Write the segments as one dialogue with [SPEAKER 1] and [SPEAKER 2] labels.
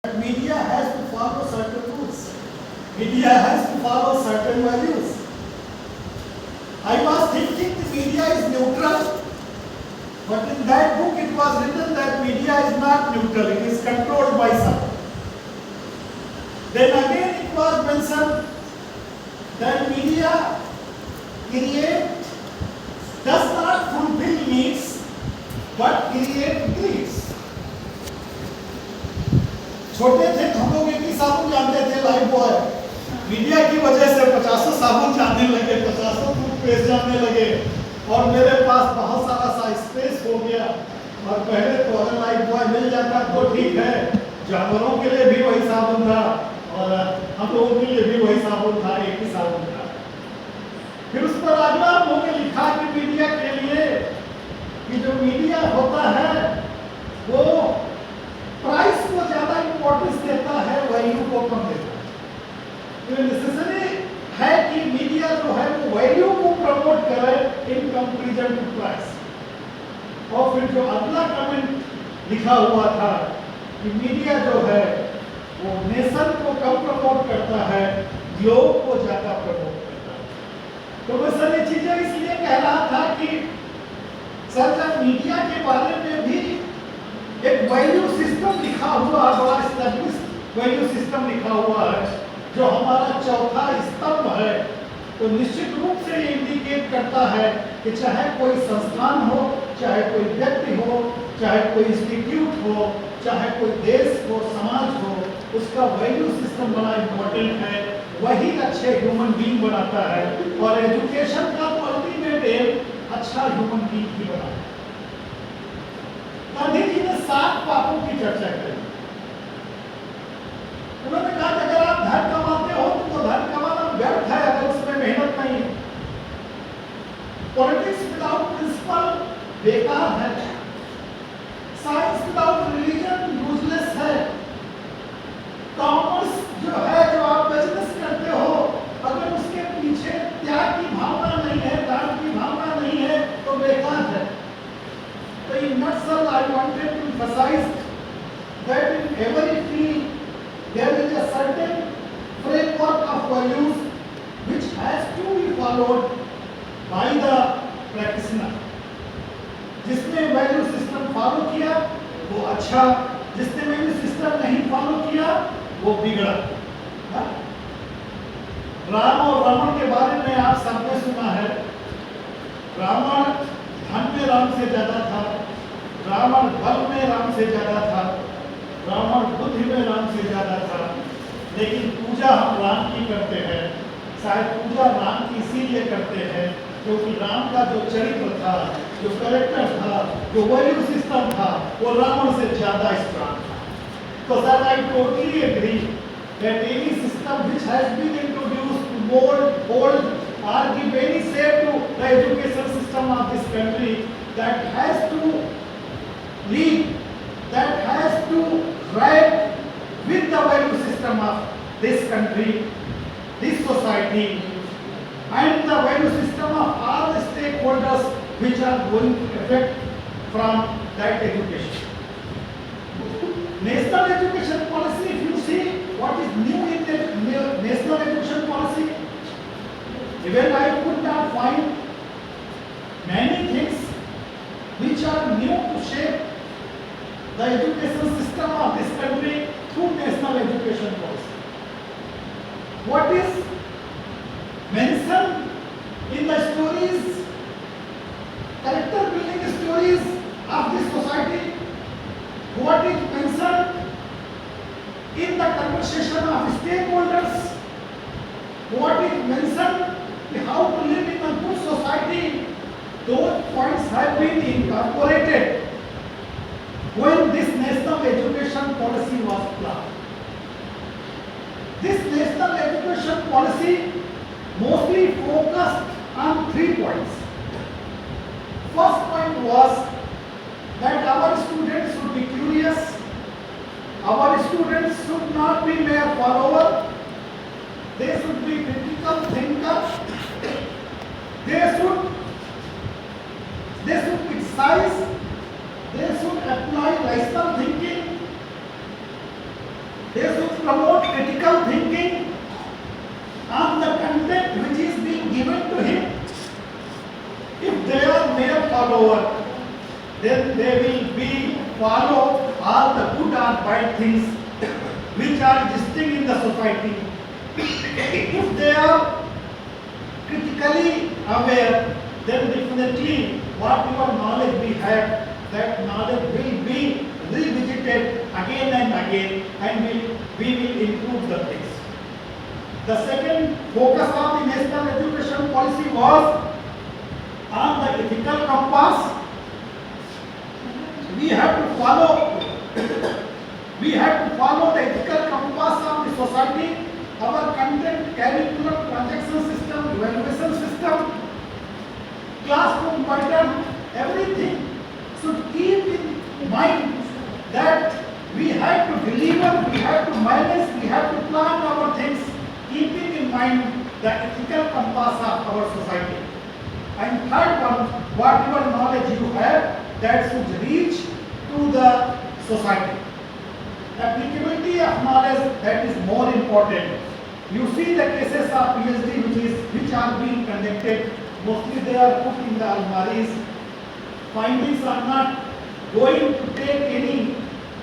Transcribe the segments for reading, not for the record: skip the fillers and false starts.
[SPEAKER 1] Media has to follow certain rules. Media has to follow certain values. I was thinking the media is neutral, but in that book it was written that media is not neutral, it is controlled by some. Then again it was mentioned that media does not fulfill needs, but create greeds. छोटे थे हम लोग एक ही साबुन जानते थे, life boy. Media की वजह से 50 साबुन जानने लगे, 50 टूथपेस्ट जानने लगे, और मेरे पास बहुत सारा सा स्पेस हो गया। और पहले तो अगर लाइफ बॉय मिल जाता तो ठीक है, जानवरों के लिए भी वही साबुन था और हम लोगों के लिए भी वही साबुन था, एक ही साबुन था। फिर उस पर अगला उन्होंने लिखा कि मीडिया के लिए कि जो मीडिया होता है वो प्राइस को ज्यादा इंपॉर्टेंस देता है, वैल्यू को कम देता है। तो नेसेसरी है कि मीडिया जो है वो वैल्यू को प्रमोट करे इन कंपैरिजन टू प्राइस। और फिर जो अगला कमेंट लिखा हुआ था कि मीडिया जो है वो नेशन को कम प्रमोट करता है, ग्लोब को ज्यादा प्रमोट करता है। तो मैं सर ये चीजें इसलिए कह रहा था कि सर जब मीडिया के बारे में भी एक वैल्यू सिस्टम लिखा हुआ है, बड़ा एस्टैब्लिश्ड वैल्यू सिस्टम लिखा हुआ है जो हमारा चौथा स्तंभ है, तो निश्चित रूप से ये इंडिकेट करता है कि चाहे कोई संस्थान हो, चाहे कोई व्यक्ति हो, चाहे कोई इंस्टीट्यूट हो, चाहे कोई देश हो, समाज हो, उसका वैल्यू सिस्टम बड़ा इंपॉर्टेंट है। वही अच्छे ह्यूमन बीइंग बनाता है और एजुकेशन का तो अल्टीमेट एम अच्छा ह्यूमन बीइंग ही बनाता है। गांधी जी ने 7 पापों की चर्चा करी। उन्होंने कहा कि अगर आप धन कमाते हो तो धन कमाना व्यर्थ है अगर उसमें मेहनत नहीं है। पॉलिटिक्स विदाउट प्रिंसिपल बेकार है। साइंस विदाउट रिलीजन यूजलेस है। कॉमर्स जो है, जो आप बिजनेस करते हो, अगर उसके पीछे त्याग की भावना नहीं है, दान की भावना नहीं है, तो बेकार है। So in nutshell, I wanted to emphasize that in every field there is a certain framework of values which has to be followed by the practitioner. जिसने वैल्यू सिस्टम फॉलो किया वो अच्छा, जिसने वैल्यू सिस्टम नहीं follow किया वो बिगड़ा। राम और रावण के बारे में आप सबने सुना है। रावण धन में राम से ज्यादा था, रावण बल में राम से ज्यादा था, रावण बुद्धि में राम से ज्यादा था। लेकिन पूजा हम राम की करते हैं। शायद पूजा राम की इसीलिए करते हैं क्योंकि राम का जो चरित्र था, जो कैरेक्टर था, जो वैल्यू सिस्टम था, वो रावण से ज्यादा स्ट्रांग था। तो sir I totally agree that any system which has been introduced to mold or give any shape to the education system of this country, that has to lead, that has to ride with the value system of this country, this society, and the value system of all the stakeholders which are going to affect from that education. National education policy, if you see what is new in the national education policy, even I could not find many things which are new to shape the education system of this country through national education policy. What is mentioned in the stories, character building stories of this society, what is mentioned in the conversation of stakeholders, what is mentioned how to live in a good society, those points have been incorporated when this national education policy was planned. This national education policy mostly focused on 3 points. First point was that our students should be curious, our students should not be mere follower, they should be critical thinkers, they should criticize, they should apply rational thinking, They should promote critical thinking on the content which is being given to him. If they are mere follower, then they will be follow all the good or bad things which are existing in the society. If they are critically aware, then definitely whatever knowledge we have, that knowledge will be revisited again and again, and we will improve the things. The second focus of the national education policy was on the ethical compass. We have to follow the ethical compass of the society. Our content, curriculum, transaction system, evaluation system, classroom pattern, everything should keep in mind that we have to deliver, we have to manage, we have to plan our things, keeping in mind the ethical compass of our society. And third one, whatever knowledge you have, that should reach to the society. Applicability of knowledge, that is more important. You see the cases of PhD which are being conducted, mostly they are put in the almaris. Findings are not going to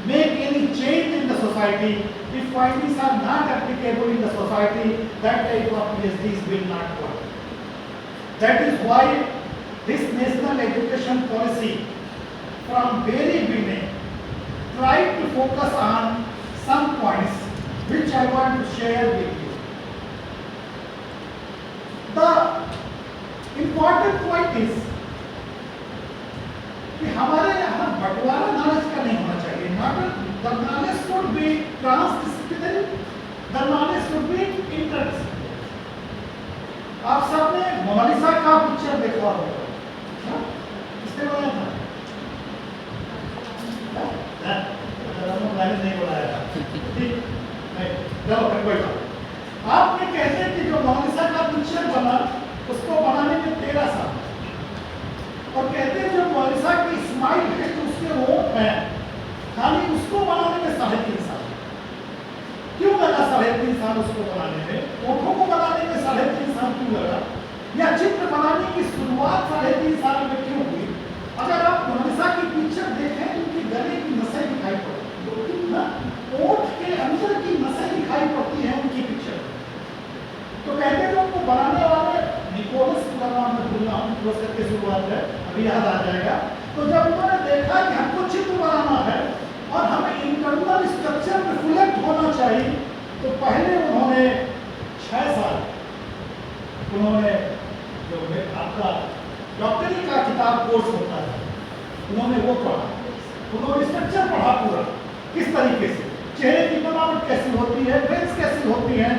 [SPEAKER 1] make any change in the society. If findings are not applicable in the society, that type of PhDs will not work. That is why this national education policy from very beginning tried to focus on some points which I want to share with you. The important point is कि हमारे यहाँ बंटवारा knowledge का नहीं होना चाहिए. The knowledge should be transdisciplinary, the knowledge should be interdisciplinary. आप सबने मोनालिसा का पिक्चर देखा होगा, किसने बनाया था? मैंने नहीं बनाया था, ठीक नहीं, चलो कोई बात. आपने कहते हैं कि जो मोनालिसा का पिक्चर बना उसको बनाने में 13 साल, और कहते हैं जो मोनालिसा की स्माइल है, जो उसके होंठ हैं, खाली उसको बनाने में 3.5 साल. क्यों लगा 3.5 साल उसको बनाने में? होठों को बनाने में 3.5 साल क्यों लगा? या चित्र बनाने की शुरुआत 3.5 साल में क्यों हुई? अगर आप मोनालिसा की पिक्चर देखें तो उनकी गले की नसें दिखाई पड़ती हैं, होठ के अंदर की नसें दिखाई पड़ती हैं उनकी पिक्चर. तो कहते हैं उनको बनाने वाले निकोलस का नाम मैं भूल रहा हूँ, निकोलस की शुरुआत है, अभी याद आ जाएगा. तो जब उन्होंने देखा कि हमको चित्र बनाना है और हमें इंटरनल स्ट्रक्चर रिफ्लेक्ट होना चाहिए, तो पहले उन्होंने 6 साल उन्होंने जो आपका डॉक्टरी का किताब कोर्स होता है, उन्होंने वो पढ़ा, उन्होंने स्ट्रक्चर पढ़ा पूरा, किस तरीके से चेहरे की बनावट कैसी होती है, फेस कैसी होती है.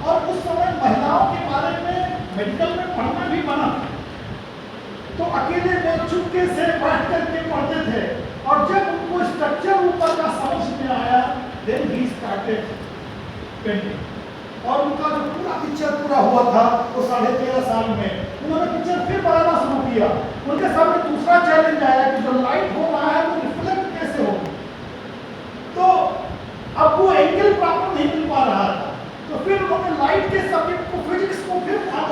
[SPEAKER 1] और उस समय महिलाओं के बारे में मेडिकल में पढ़ना भी बना, तो अकेले वो चुपके से बैठ करके पढ़ते थे. और जब उनको स्ट्रक्चर ऊपर का समझ में आया, देन ही स्टार्टेड पेंटिंग. और उनका जो पूरा पिक्चर पूरा हुआ था वो 13.5 साल में उन्होंने पिक्चर फिर बनाना शुरू किया. उनके सामने दूसरा चैलेंज आया कि जो लाइट हो रहा है वो रिफ्लेक्ट कैसे होगी. तो अब वो एंगल प्रॉपर नहीं मिल पा रहा था, तो फिर उन्होंने लाइट के सब्जेक्ट को, फिजिक्स को फिर था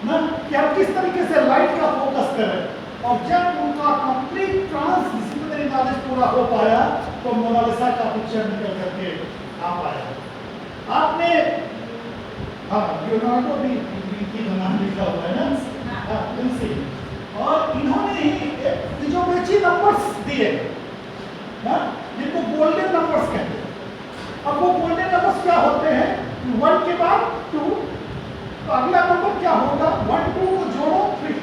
[SPEAKER 1] ना कि हम किस तरीके से लाइट का फोकस करें. और जब उनका कंप्लीट ट्रांसडिसिप्लिनरी नॉलेज पूरा हो पाया, तो मोनालिसा का पिक्चर निकल करके आ पाया. आपने लियोनार्डो भी की नाम लिखा हुआ है ना, और इन्होंने ही फिजोमेट्री नंबर्स दिए ना, जिनको गोल्डन नंबर्स कहते हैं. अब वो गोल्डन नंबर्स क्या होते हैं? 1 के बाद 2, तो अगला नंबर क्या होगा? 1 2 को जोड़ो 3.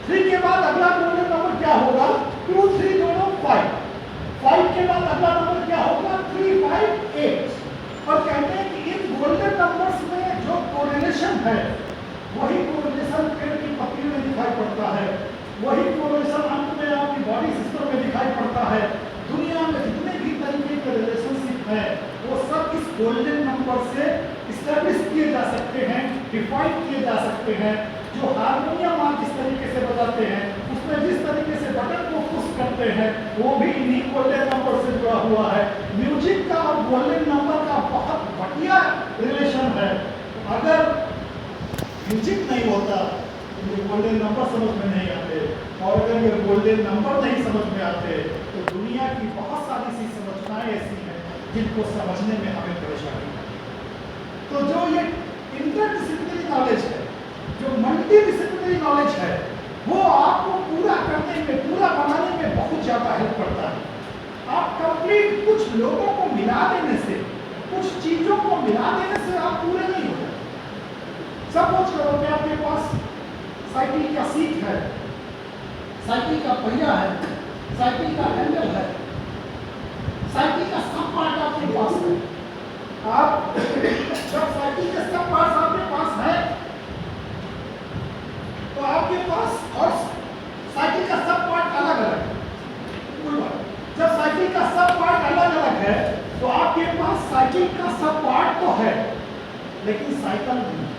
[SPEAKER 1] 3 के बाद अगला गोल्डन नंबर क्या होगा? 2 3 जोड़ो 5. 5 के बाद अगला नंबर क्या होगा? 3 5 8. और कहते हैं कि इन गोल्डन नंबर्स में जो कोरिलेशन है, वही कोरिलेशन पेड़ की पत्ती में दिखाई पड़ता है, वही कोरिलेशन अंत में आपकी बॉडी सिस्टम में दिखाई पड़ता है. दुनिया में जितने भी तरीके के रिलेशनशिप हैं, वो सब इस गोल्डन नंबर से इस्टेब्लिश किए जा सकते हैं, डिफाइन किए जा सकते हैं. जो हारमोनियम आप जिस तरीके से बजाते हैं, उसमें जिस तरीके से बटन को पुश करते हैं, वो भी इन्हीं गोल्डन नंबर से जुड़ा हुआ है. म्यूजिक का और गोल्डन नंबर अगर म्यूजिक नहीं होता तो ये गोल्डन नंबर समझ में नहीं आते, और अगर ये गोल्डन नंबर नहीं समझ में आते तो दुनिया की बहुत सारी सी संरचनाएं ऐसी हैं जिनको समझने में हमें परेशानी है। तो जो ये इंटरडिसिप्लिनरी नॉलेज है, जो मल्टी डिसिप्लिनरी नॉलेज है, वो आपको पूरा करने में, पूरा बनाने में बहुत ज़्यादा हेल्प करता है। आप कंप्लीट कुछ लोगों को मिला देने से, कुछ चीज़ों को मिला देने से आप पूरे नहीं होते। सपोज करो कि आपके पास साइकिल का सीट है, साइकिल का पहिया है, साइकिल का हैंडल है, साइकिल का सब पार्ट आपके पास है। आप जब साइकिल के सब पार्ट आपके पास है तो आपके पास, और साइकिल का सब पार्ट अलग अलग है, जब साइकिल का सब पार्ट अलग अलग है तो आपके पास साइकिल का सब पार्ट तो है लेकिन साइकिल नहीं।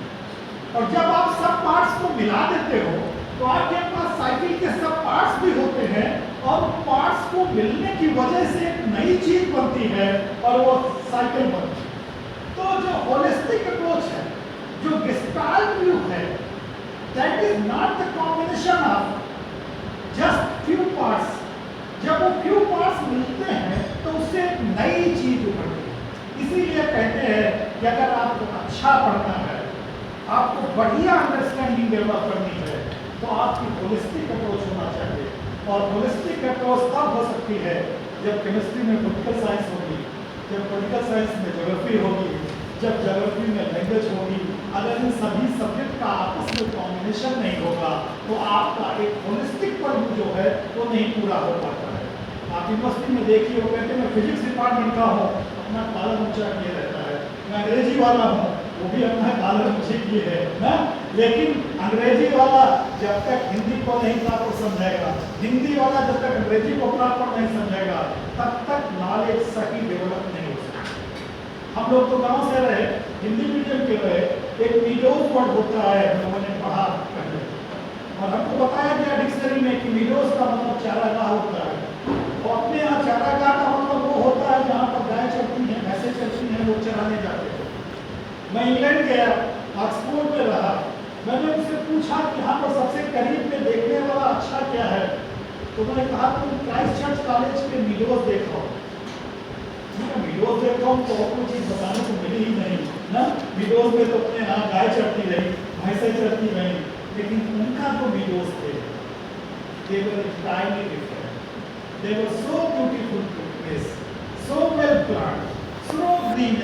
[SPEAKER 1] और जब आप सब पार्ट्स को मिला देते हो तो आपके पास साइकिल के सब पार्ट्स भी होते हैं, और पार्ट्स को मिलने की वजह से एक नई चीज बनती है और वो साइकिल बनती है। तो जो होलिस्टिक अप्रोच है, जो गेस्टाल्ट व्यू है, that is not the combination of just few parts. जब वो फ्यू पार्ट्स मिलते हैं तो उससे एक नई चीज उभरती है। इसीलिए कहते हैं कि अगर आपको अच्छा पढ़ना है, आपको बढ़िया अंडरस्टैंडिंग डेवलप करनी है, तो आपकी होलिस्टिक अप्रोच होना चाहिए। और होलिस्टिक अप्रोच तब हो सकती है जब केमिस्ट्री में पॉलिटिकल साइंस होगी, जब पॉलिटिकल साइंस में ज्योग्राफी होगी, जब ज्योग्राफी में लैंग्वेज होगी। अगर इन सभी सब्जेक्ट का आपस में कॉम्बिनेशन नहीं होगा तो आपका एक होलिस्टिक पहलू जो है वो नहीं पूरा हो पाता है। आप यूनिवर्सिटी में देखिए, वो कहते हैं मैं फिजिक्स डिपार्टमेंट का हूँ, अपना कॉलम ऊंचा किए रहता है। मैं अंग्रेजी वाला हूँ, वो भी अपना कॉलम ऊंचे किए है ना। लेकिन अंग्रेजी वाला जब तक हिंदी को नहीं प्रॉपर समझेगा, हिंदी वाला जब तक अंग्रेजी को प्रॉपर नहीं समझेगा, तब तक नॉलेज सही डेवलप नहीं हो सकती। हम लोग तो गांव से रहे, हिंदी मीडियम के रहे, एक मीडोज वर्ड होता है, लोगों ने पढ़ा पहले, और हमको बताया गया डिक्शनरी में कि मीडोज का मतलब चारागाह होता है। और अपने यहाँ चारागाह का मतलब वो होता है जहाँ पर गाय चलती हैं, भैंसें चलती हैं, लोग चराने जाते हैं। मैं इंग्लैंड गया, ऑक्सफोर्ड में रहा, मैंने उससे पूछा कि यहाँ पर सबसे करीब में देखने वाला अच्छा क्या है, तो मैंने कहा तुम क्राइस्ट चर्च कॉलेज के मीडोज देखो। मीडोज देखो तो कोई चीज बताने को मिली ही नहीं ना। मीडोज में तो अपने यहाँ गाय चढ़ती रही, भैंसें चढ़ती रही, लेकिन उनका जो मीडोज थे, they were entirely different. They were so beautiful place, so well planned, so green.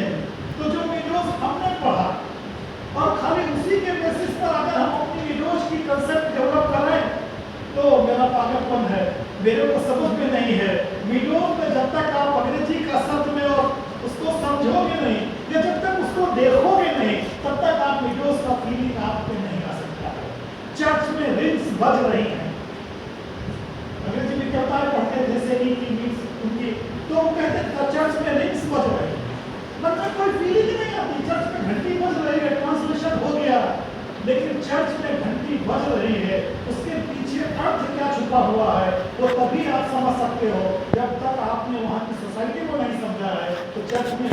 [SPEAKER 1] तो जो मीडोज हमने पढ़ा, और खाली उसी के बेसिस पर अगर हम अपनी मीडोज की कंसेप्ट डेवलप करें तो मेरा पागलपन है, मेरे को समझ में नहीं है। मीडोज में जब तक आप अंग्रेजी का शब्द में और उसको समझोगे नहीं, या जब तक उसको देखोगे नहीं, तब तक आप मीडोज का फीलिंग आप में नहीं आ सकता है। चर्च में रिंग्स बज रही हैं, अंग्रेजी में कहता है पढ़ते जैसे ही कि मीन्स उनकी, तो वो कहते हैं चर्च में रिंग्स बज रही हैं, मतलब कोई फीलिंग नहीं आती। चर्च में घंटी बज रही है, ट्रांसलेशन हो गया, लेकिन चर्च में घंटी बज रही है, उसके पीछे अर्थ क्या छुपा हुआ है वो तभी आप समझ सकते हो। जब तक आपने वहाँ की सोसाइटी को नहीं समझा है तो चर्च में